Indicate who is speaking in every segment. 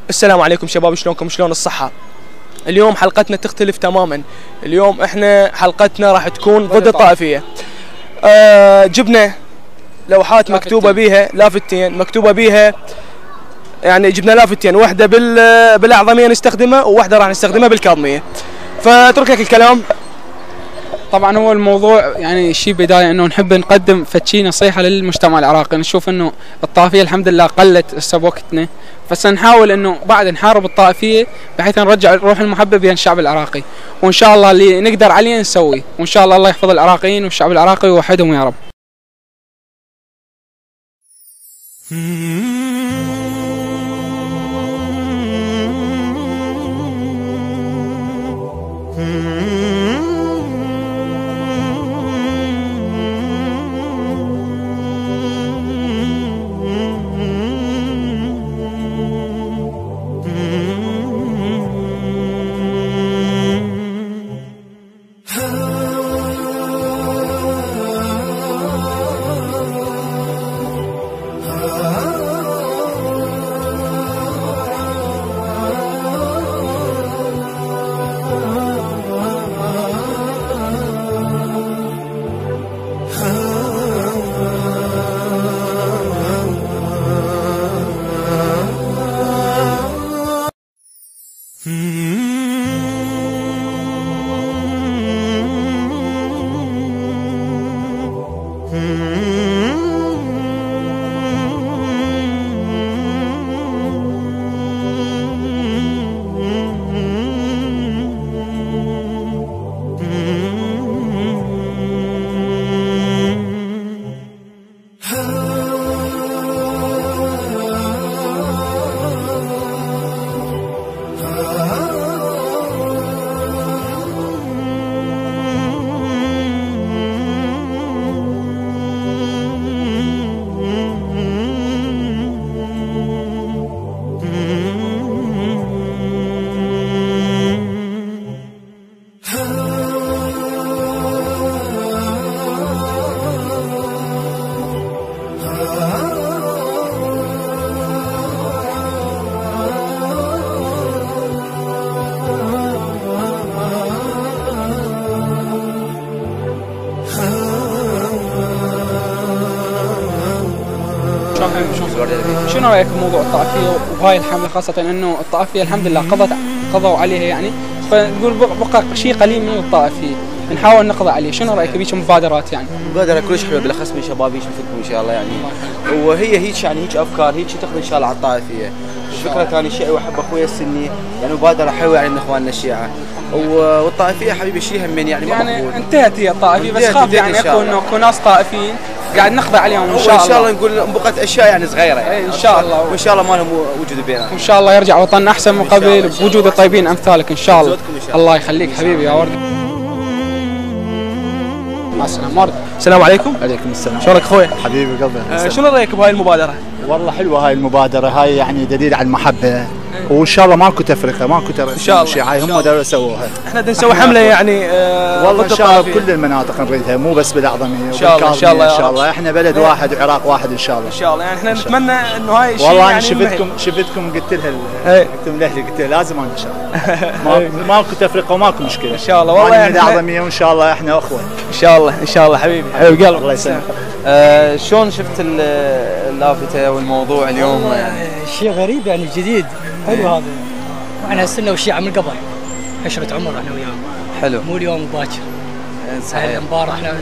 Speaker 1: السلام عليكم شباب، شلونكم؟ شلون الصحة؟ اليوم حلقتنا تختلف تماما. اليوم احنا حلقتنا راح تكون ضد الطائفية. جبنا لوحات مكتوبة بيها لافتين، مكتوبة بيها يعني جبنا لافتين، واحدة بالأعظمية نستخدمها وواحدة راح نستخدمها بالكاظمية. فاترك لك الكلام.
Speaker 2: طبعا هو الموضوع يعني شيء بداية انه نحب نقدم فتشي نصيحة للمجتمع العراقي. نشوف انه الطائفية الحمد لله قلت هسه بوقتنا، بس نحاول انه بعد نحارب الطائفية بحيث نرجع الروح المحبة بين الشعب العراقي، وان شاء الله اللي نقدر عليه نسويه، وان شاء الله يحفظ العراقيين والشعب العراقي ويوحدهم يا رب. شنو رايك بموضوع الطائفيه وهاي الحمله، خاصه انه الطائفيه الحمد لله قضوا عليها يعني، فنقول بقى شيء قليل من الطائفيه نحاول نقضي عليه. شنو رايك بيش مبادرات يعني؟
Speaker 3: مبادره كلش حلوه بالاخص من شباب يشوفكم ان شاء الله يعني، وهي هيك يعني هيك افكار هيك تاخذ ان شاء الله على الطائفيه. الفكره ثاني شيء واحب اخوي السني يعني مبادره حلوه يعني من اخواننا الشيعه، والطائفيه حبيبي شيء همين يعني
Speaker 2: يعني انتهت هي الطائفيه، بس خاف يعني اكو ناس طائفيين قاعد نقضي عليهم ان شاء الله.
Speaker 3: ان شاء الله نقول بقت اشياء يعني صغيره يعني
Speaker 2: ان شاء الله،
Speaker 3: وان شاء الله ما لهم وجود بيننا،
Speaker 2: ان شاء الله يرجع وطننا احسن من قبل بوجود الطيبين امثالك ان شاء الله. الله يخليك حبيبي يا ورد. مع السلامه ورد.
Speaker 1: السلام عليكم.
Speaker 4: عليكم السلام.
Speaker 1: شلونك اخوي؟
Speaker 4: حبيبي قلبي.
Speaker 1: شنو رايك بهاي المبادره؟
Speaker 4: والله حلوه هاي المبادره، هاي يعني دليل على المحبه، وان شاء الله ماكو تفرقه، ماكو
Speaker 1: ان شاء الله.
Speaker 4: هاي هم دول سووها.
Speaker 1: احنا بدنا نسوي حمله يعني
Speaker 4: والله ان شاء الله بكل المناطق نريدها، مو بس بالاعظميه.
Speaker 1: ان شاء الله ان شاء الله
Speaker 4: ان شاء الله. احنا بلد واحد وعراق واحد ان شاء الله.
Speaker 1: ان شاء الله يعني احنا نتمنى انه هاي الشيء
Speaker 4: والله
Speaker 1: يعني
Speaker 4: انا شفتكم قلت لها قلت لها لازم انا ان شاء الله ماكو تفرقه وماكو مشكله
Speaker 1: ان شاء الله. والله يعني
Speaker 4: الاعظميه وان شاء الله احنا اخوه
Speaker 1: ان شاء الله ان شاء الله حبيبي حبيب قلبي.
Speaker 3: الله يسلمك. شلون شفت اللافته والموضوع اليوم؟
Speaker 5: شيء غريب يعني جديد حلو هذا. واحنا السنه والشيعه من قبل عشره عمر احنا وياهم.
Speaker 3: حلو.
Speaker 5: مو اليوم باكر.
Speaker 3: صحيح.
Speaker 5: امبارح احنا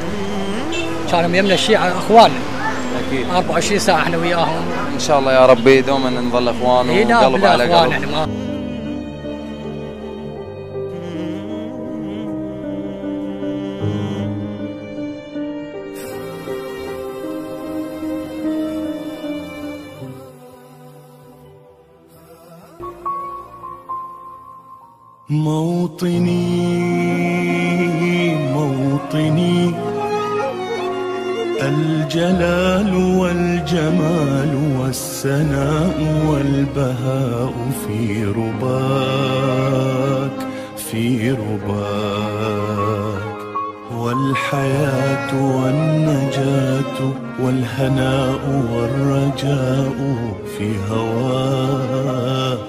Speaker 5: كانوا يمنا الشيعه اخواننا.
Speaker 3: اكيد.
Speaker 5: 24 ساعه احنا وياهم.
Speaker 3: ان شاء الله يا ربي دوما نظل اخوان وقلب على قلب.
Speaker 5: احنا ما
Speaker 6: موطني الجلال والجمال والسناء والبهاء في رباك والحياة والنجاة والهناء والرجاء في هواك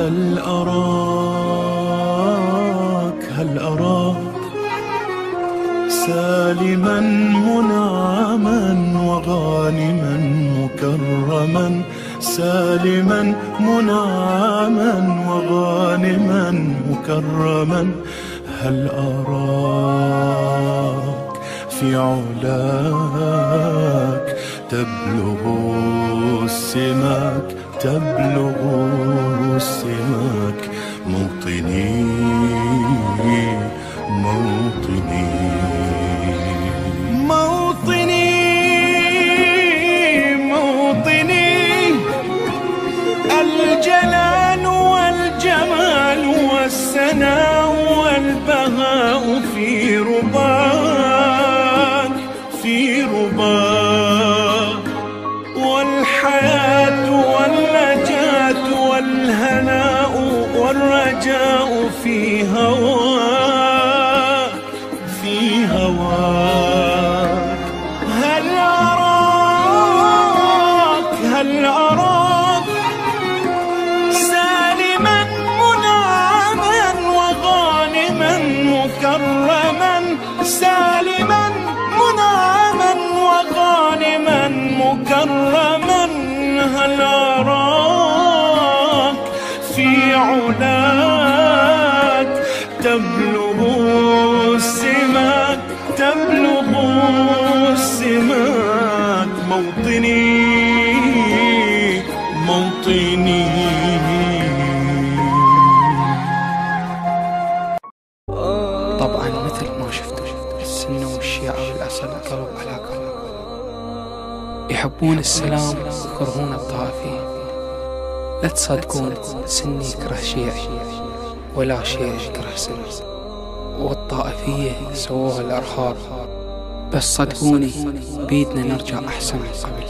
Speaker 6: هل أراك سالما منعما وغانما مكرما، سالما منعما وغانما مكرما. هل أراك في علاك تبلغ السماك، تبلغ السماك. موطني موطني موطني موطني، الجلال والجمال والسناء والبهاء في رباك، في رباك. والحياة والنجاة والهناء والرجاء في هواك، في هواك. هل أراك سالما منعما وغانما مكرما، سالما منعما وغانما مكرما. هل أراك في علاك تبلغ السماك، تبلغ السماك. موطني موطني.
Speaker 2: طبعا مثل ما شفتوا السنة والشيعة والأصل قلب على قلب، يحبون السلام يكرهون الطائفية. لا تصدقون سني يكره شيعي ولا شيعي يكره سني، والطائفية سووها الأرهاب. بس صدقوني بيدنا نرجع أحسن من قبل.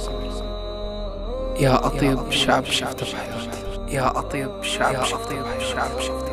Speaker 2: يا أطيب شعب شفته بحياتي، يا أطيب شعب شفته بحياتي.